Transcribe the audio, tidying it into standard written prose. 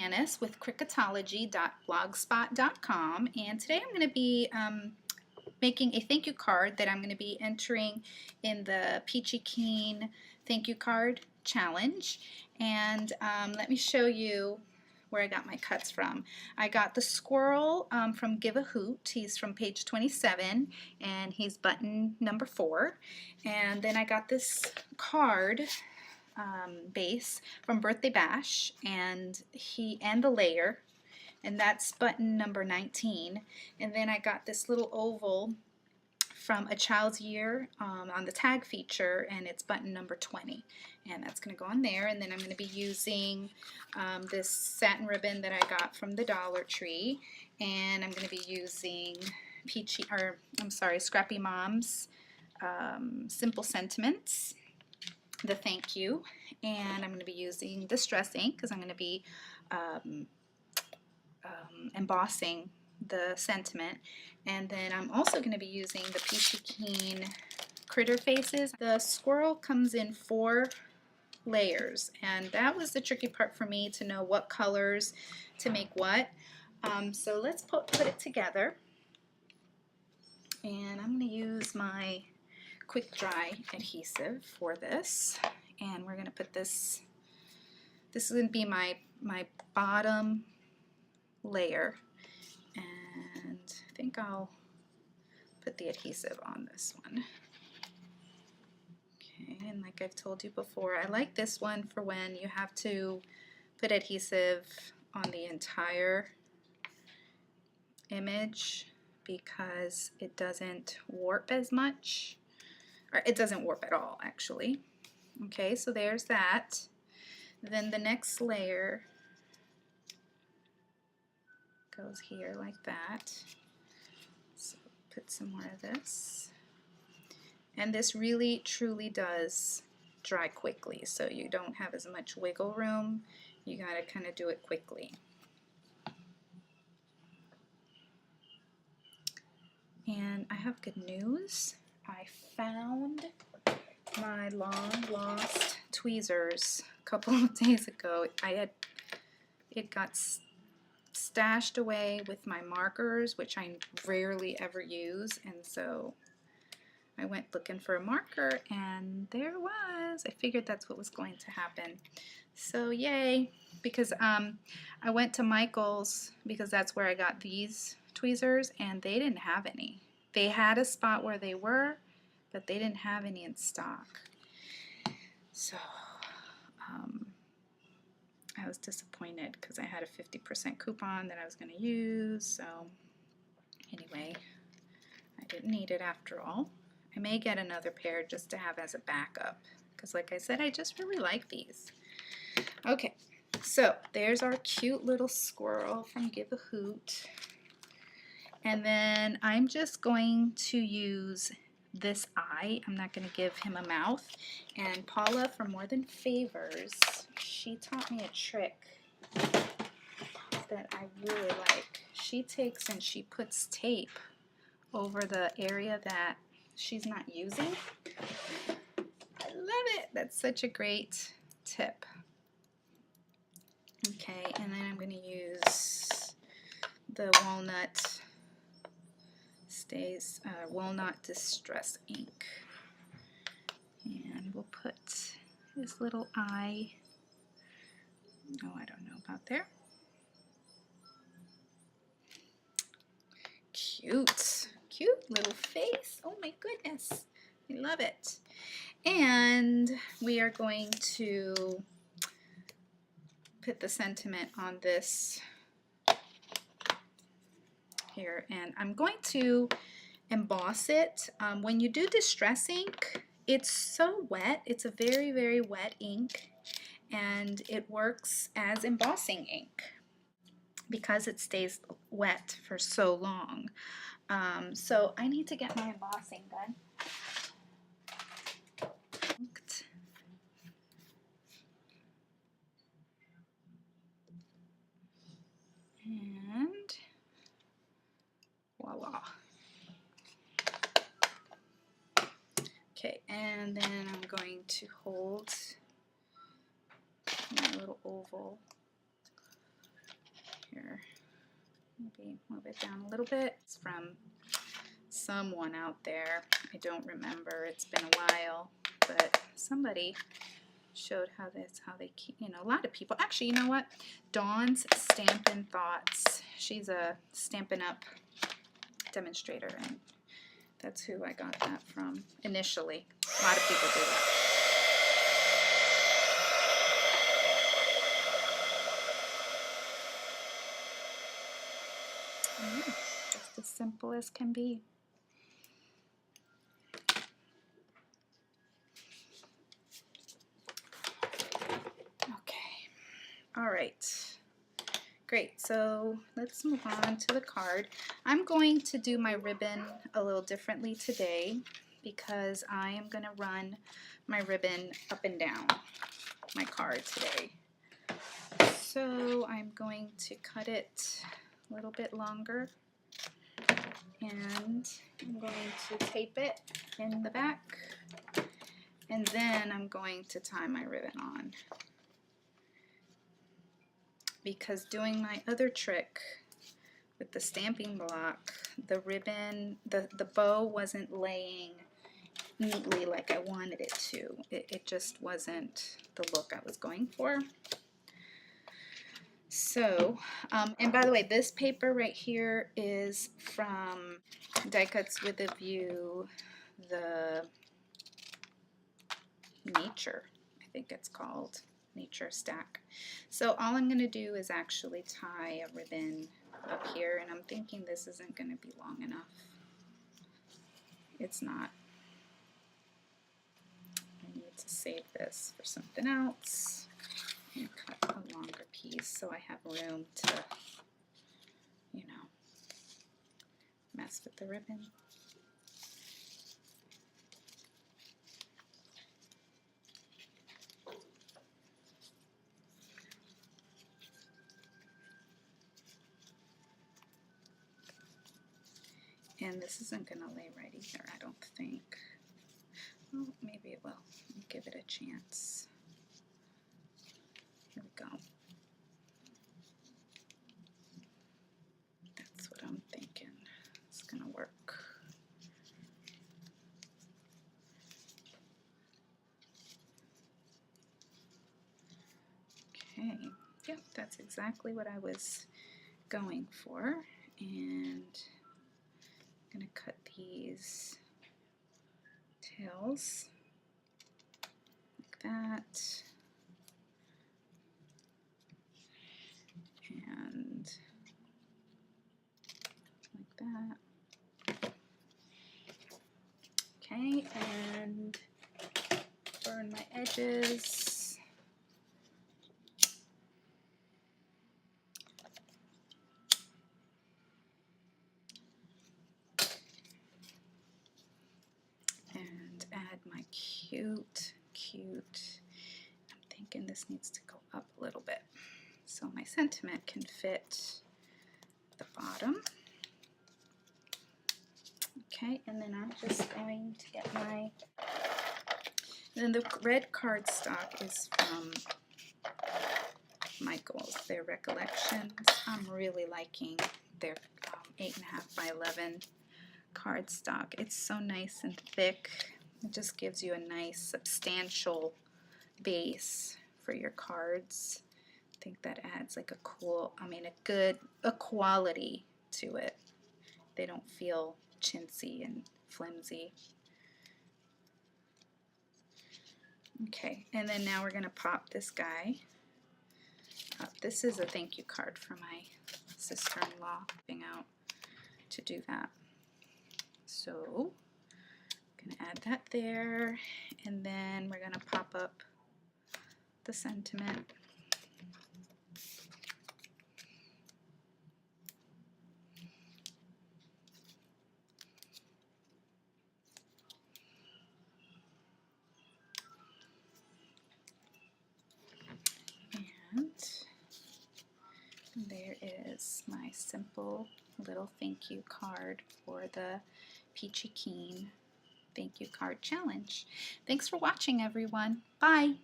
Janice with cricketology.blogspot.com, and today I'm going to be making a thank you card that I'm going to be entering in the Peachy Keen Thank You Card Challenge. And let me show you where I got my cuts from. I got the squirrel from Give a Hoot. He's from page 27 and he's button number 4. And then I got this card base from Birthday Bash and the layer, and that's button number 19. And then I got this little oval from A Child's Year on the tag feature, and it's button number 20, and that's going to go on there. And then I'm going to be using this satin ribbon that I got from the Dollar Tree, and I'm going to be using Scrappy Mom's Simple Sentiments, the thank you, and I'm going to be using Distress ink because I'm going to be embossing the sentiment. And then I'm also going to be using the Peachy Keen critter faces. The squirrel comes in 4 layers, and that was the tricky part for me, to know what colors to make what. So let's put it together, and I'm going to use my quick dry adhesive for this, and we're going to put this is going to be my bottom layer, and I think I'll put the adhesive on this one. Okay, and like I've told you before, I like this one for when you have to put adhesive on the entire image because it doesn't warp as much. Or it doesn't warp at all, actually. Okay, so there's that. Then the next layer goes here like that. So put some more of this. And this really truly does dry quickly, so you don't have as much wiggle room. You gotta kind of do it quickly. And I have good news. I found my long lost tweezers a couple of days ago. It got stashed away with my markers, which I rarely ever use, and so I went looking for a marker, and there it was. I figured that's what was going to happen. So yay, because I went to Michael's because that's where I got these tweezers, and they didn't have any. They had a spot where they were, but they didn't have any in stock. So I was disappointed because I had a 50% coupon that I was going to use. So anyway, I didn't need it after all. I may get another pair just to have as a backup because, like I said, I just really like these. Okay, so there's our cute little squirrel from Give a Hoot. And then I'm just going to use this eye. I'm not going to give him a mouth. And Paula from More Than Favors, she taught me a trick that I really like. She takes and she puts tape over the area that she's not using. I love it. That's such a great tip. Okay, and then I'm going to use the Walnut Distress ink, and we'll put this little eye. Oh, I don't know about there. Cute little face. Oh my goodness, I love it. And we are going to put the sentiment on this here, and I'm going to emboss it. When you do Distress ink, it's so wet. It's a very, very wet ink, and it works as embossing ink because it stays wet for so long. So I need to get my embossing gun. And voila. Okay, and then I'm going to hold my little oval maybe move it down a little bit. It's from someone out there. I don't remember. It's been a while, but somebody showed how they keep, you know, a lot of people. Actually, you know what? Dawn's Stampin' Thoughts. She's a Stampin' Up demonstrator, and that's who I got that from initially. A lot of people do that. Just as simple as can be. Okay. All right. Great. So let's move on to the card. I'm going to do my ribbon a little differently today because I am going to run my ribbon up and down my card today. So I'm going to cut it a little bit longer, and I'm going to tape it in the back, and then I'm going to tie my ribbon on. Because doing my other trick with the stamping block, the ribbon, the bow wasn't laying neatly like I wanted it to. It just wasn't the look I was going for. So, and by the way, this paper right here is from Die Cuts with a View, the Nature, I think it's called, Nature Stack. So all I'm going to do is actually tie a ribbon up here, and I'm thinking this isn't going to be long enough. It's not. I need to save this for something else and cut a longer piece so I have room to, you know, mess with the ribbon. And this isn't going to lay right either, I don't think. Well, maybe it will. I'll give it a chance. Here we go. That's what I'm thinking. It's going to work. Okay. Yep, that's exactly what I was going for. And I'm going to cut these tails like that, and like that. Okay, and burn my edges. And add my cute, I'm thinking this needs to go up a little bit so my sentiment can fit the bottom. Okay, and then I'm just going to get my, and then the red cardstock is from Michael's, their Recollections. I'm really liking their 8.5 by 11 cardstock. It's so nice and thick. It just gives you a nice substantial base for your cards. I think that adds like a cool, a quality to it. They don't feel chintzy and flimsy. Okay, and then now we're going to pop this guy up. This is a thank you card for my sister-in-law being out to do that. So I'm going to add that there, and then we're going to pop up the sentiment. And there is my simple little thank you card for the Peachy Keen Thank You Card Challenge. Thanks for watching, everyone. Bye.